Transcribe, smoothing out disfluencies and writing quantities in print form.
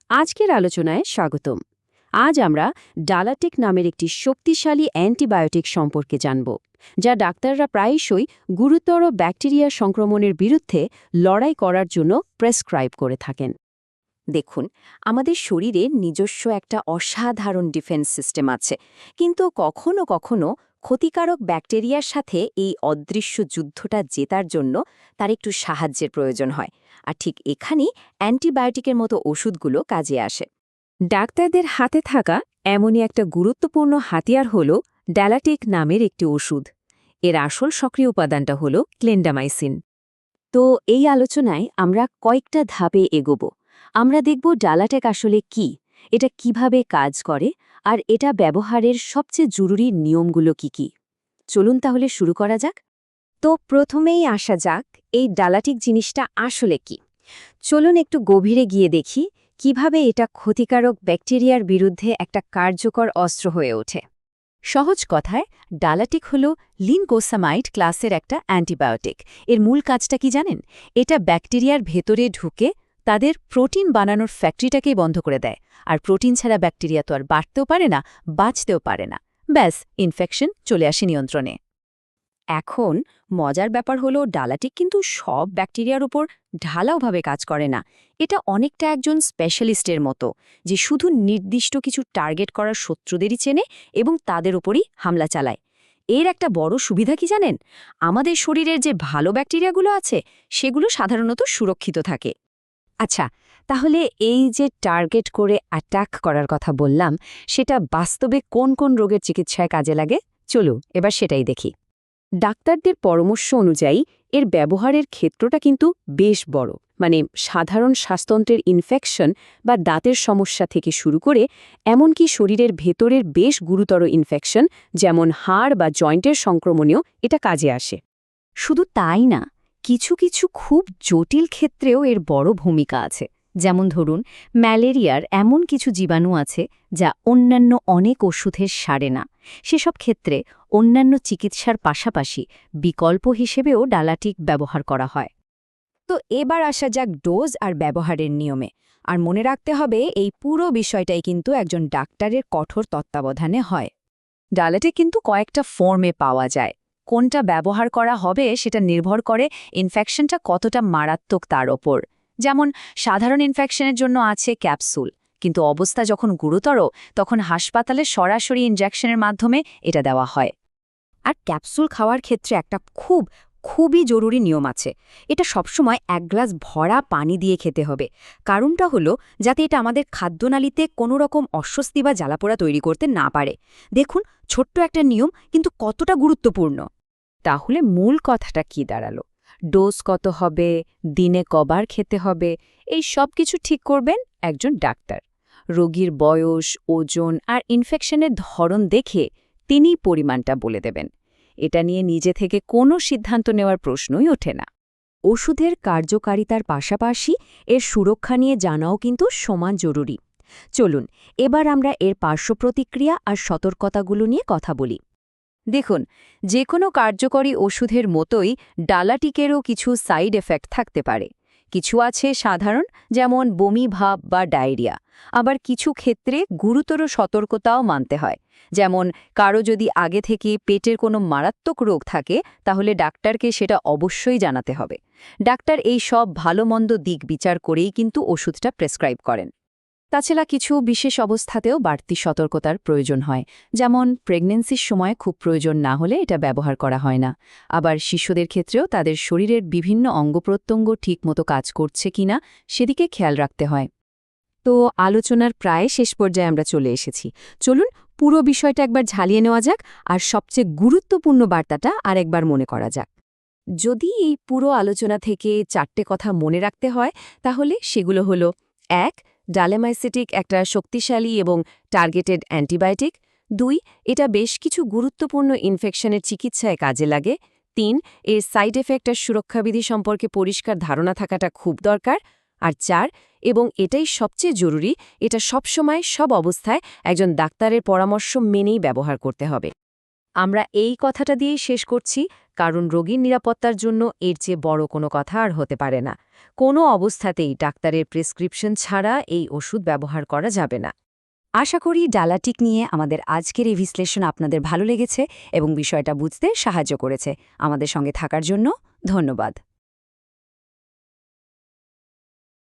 আজকের আলোচনায় স্বাগতম। আজ আমরা ডালাটেক নামের একটি শক্তিশালী অ্যান্টিবায়োটিক সম্পর্কে জানব, যা ডাক্তাররা প্রায়শই গুরুতর ব্যাকটেরিয়া সংক্রমণের বিরুদ্ধে লড়াই করার জন্য প্রেসক্রাইব করে থাকেন। দেখুন, আমাদের শরীরে নিজস্ব একটা অসাধারণ ডিফেন্স সিস্টেম আছে, কিন্তু কখনো কখনো ক্ষতিকারক ব্যাকটেরিয়ার সাথে এই অদৃশ্য যুদ্ধটা জেতার জন্য তার একটু সাহায্যের প্রয়োজন হয়। আর ঠিক এখানেই অ্যান্টিবায়োটিকের মতো ওষুধগুলো কাজে আসে। ডাক্তারদের হাতে থাকা এমনই একটা গুরুত্বপূর্ণ হাতিয়ার হল ডালাটেক নামের একটি ওষুধ। এর আসল সক্রিয় উপাদানটা হল ক্লেন্ডামাইসিন। তো এই আলোচনায় আমরা কয়েকটা ধাপে এগোব। আমরা দেখব ডালাটেক আসলে কি, এটা কিভাবে কাজ করে, আর এটা ব্যবহারের সবচেয়ে জরুরি নিয়মগুলো কি। চলুন তাহলে শুরু করা যাক। তো প্রথমেই আসা যাক, এই ডালাটিক জিনিসটা আসলে কি। চলুন একটু গভীরে গিয়ে দেখি কিভাবে এটা ক্ষতিকারক ব্যাকটেরিয়ার বিরুদ্ধে একটা কার্যকর অস্ত্র হয়ে ওঠে। সহজ কথায়, ডালাটিক হল লিনকোসামাইড ক্লাসের একটা অ্যান্টিবায়োটিক। এর মূল কাজটা কি জানেন? এটা ব্যাকটেরিয়ার ভেতরে ঢুকে তাদের প্রোটিন বানানোর ফ্যাক্টরিটাকেই বন্ধ করে দেয়। আর প্রোটিন ছাড়া ব্যাকটেরিয়া তো আর বাড়তেও পারে না, বাঁচতেও পারে না। ব্যাস, ইনফেকশন চলে আসে নিয়ন্ত্রণে। এখন মজার ব্যাপার হলো, ডালাটিক কিন্তু সব ব্যাকটেরিয়ার উপর ঢালাওভাবে কাজ করে না। এটা অনেকটা একজন স্পেশালিস্টের মতো, যে শুধু নির্দিষ্ট কিছু টার্গেট করার শত্রুদেরই চেনে এবং তাদের উপরই হামলা চালায়। এর একটা বড় সুবিধা কি জানেন? আমাদের শরীরের যে ভালো ব্যাকটেরিয়াগুলো আছে, সেগুলো সাধারণত সুরক্ষিত থাকে। আচ্ছা, তাহলে এই যে টার্গেট করে অ্যাটাক করার কথা বললাম, সেটা বাস্তবে কোন কোন রোগের চিকিৎসায় কাজে লাগে? চলো এবার সেটাই দেখি। ডাক্তারদের পরামর্শ অনুযায়ী এর ব্যবহারের ক্ষেত্রটা কিন্তু বেশ বড়। মানে সাধারণ শ্বাসতন্ত্রের ইনফেকশন বা দাঁতের সমস্যা থেকে শুরু করে এমনকি শরীরের ভেতরের বেশ গুরুতর ইনফেকশন, যেমন হাড় বা জয়েন্টের সংক্রমণেও এটা কাজে আসে। শুধু তাই না, কিছু কিছু খুব জটিল ক্ষেত্রেও এর বড় ভূমিকা আছে। যেমন ধরুন, ম্যালেরিয়ার এমন কিছু জীবাণু আছে যা অন্যান্য অনেক ওষুধের সারে না। সেসব ক্ষেত্রে অন্যান্য চিকিৎসার পাশাপাশি বিকল্প হিসেবেও ডালাটিক ব্যবহার করা হয়। তো এবার আসা যাক ডোজ আর ব্যবহারের নিয়মে। আর মনে রাখতে হবে, এই পুরো বিষয়টাই কিন্তু একজন ডাক্তারের কঠোর তত্ত্বাবধানে হয়। ডালাটিক কিন্তু কয়েকটা ফর্মে পাওয়া যায়। কোনটা ব্যবহার করা হবে সেটা নির্ভর করে ইনফেকশনটা কতটা মারাত্মক তার ওপর। যেমন সাধারণ ইনফেকশনের জন্য আছে ক্যাপসুল, কিন্তু অবস্থা যখন গুরুতর তখন হাসপাতালে সরাসরি ইনজেকশনের মাধ্যমে এটা দেওয়া হয়। আর ক্যাপসুল খাওয়ার ক্ষেত্রে একটা খুবই জরুরি নিয়ম আছে। এটা সবসময় 1 গ্লাস ভরা পানি দিয়ে খেতে হবে। কারণটা হলো যাতে এটা আমাদের খাদ্যনালীতে কোনো রকম অস্বস্তি বা জ্বালাপোড়া তৈরি করতে না পারে। দেখুন, ছোট্ট একটা নিয়ম কিন্তু কতটা গুরুত্বপূর্ণ। তাহলে মূল কথাটা কি দাঁড়ালো? ডোজ কত হবে, দিনে কবার খেতে হবে, এই সব কিছু ঠিক করবেন একজন ডাক্তার। রোগীর বয়স, ওজন আর ইনফেকশনের ধরন দেখে তিনিই পরিমাণটা বলে দেবেন। এটা নিয়ে নিজে থেকে কোনো সিদ্ধান্ত নেওয়ার প্রশ্নই ওঠে না। ওষুধের কার্যকারিতার পাশাপাশি এর সুরক্ষা নিয়ে জানাও কিন্তু সমান জরুরি। চলুন এবার আমরা এর পার্শ্বপ্রতিক্রিয়া আর সতর্কতাগুলো নিয়ে কথা বলি। দেখুন, যে কোনো কার্যকরী ওষুধের মতোই ডালাটিকেরও কিছু সাইড এফেক্ট থাকতে পারে। কিছু আছে সাধারণ, যেমন বমি ভাব বা ডায়রিয়া। আবার কিছু ক্ষেত্রে গুরুতর সতর্কতাও মানতে হয়। যেমন কারো যদি আগে থেকে পেটের কোনো মারাত্মক রোগ থাকে, তাহলে ডাক্তারকে সেটা অবশ্যই জানাতে হবে। ডাক্তার এই সব ভালো মন্দ দিক বিচার করেই কিন্তু ওষুধটা প্রেসক্রাইব করেন। তাছাড়া কিছু বিশেষ অবস্থাতেও বাড়তি সতর্কতার প্রয়োজন হয়। যেমন প্রেগন্যান্সির সময় খুব প্রয়োজন না হলে এটা ব্যবহার করা হয় না। আবার শিশুদের ক্ষেত্রেও তাদের শরীরের বিভিন্ন অঙ্গপ্রত্যঙ্গ ঠিকমতো কাজ করছে কিনা সেদিকে খেয়াল রাখতে হয়। তো আলোচনার প্রায় শেষ পর্যায়ে আমরা চলে এসেছি। চলুন পুরো বিষয়টা একবার ঝালিয়ে নেওয়া যাক, আর সবচেয়ে গুরুত্বপূর্ণ বার্তাটা আরেকবার মনে করা যাক। যদি এই পুরো আলোচনা থেকে 4টে কথা মনে রাখতে হয়, তাহলে সেগুলো হলো: 1. ডালেমাইসিটিক একটা শক্তিশালী এবং টার্গেটেড অ্যান্টিবায়োটিক। 2. এটা বেশ কিছু গুরুত্বপূর্ণ ইনফেকশনের চিকিৎসায় কাজে লাগে। 3. এর সাইড এফেক্ট আর সুরক্ষাবিধি সম্পর্কে পরিষ্কার ধারণা থাকাটা খুব দরকার। আর 4. এবং এটাই সবচেয়ে জরুরি, এটা সবসময় সব অবস্থায় একজন ডাক্তারের পরামর্শ মেনেই ব্যবহার করতে হবে। আমরা এই কথাটা দিয়েই শেষ করছি, কারণ রোগীর নিরাপত্তার জন্য এর চেয়ে বড় কোনো কথা আর হতে পারে না। কোনো অবস্থাতেই ডাক্তারের প্রেসক্রিপশন ছাড়া এই ওষুধ ব্যবহার করা যাবে না। আশা করি ডালাটিক নিয়ে আমাদের আজকের এই বিশ্লেষণ আপনাদের ভালো লেগেছে এবং বিষয়টা বুঝতে সাহায্য করেছে। আমাদের সঙ্গে থাকার জন্য ধন্যবাদ।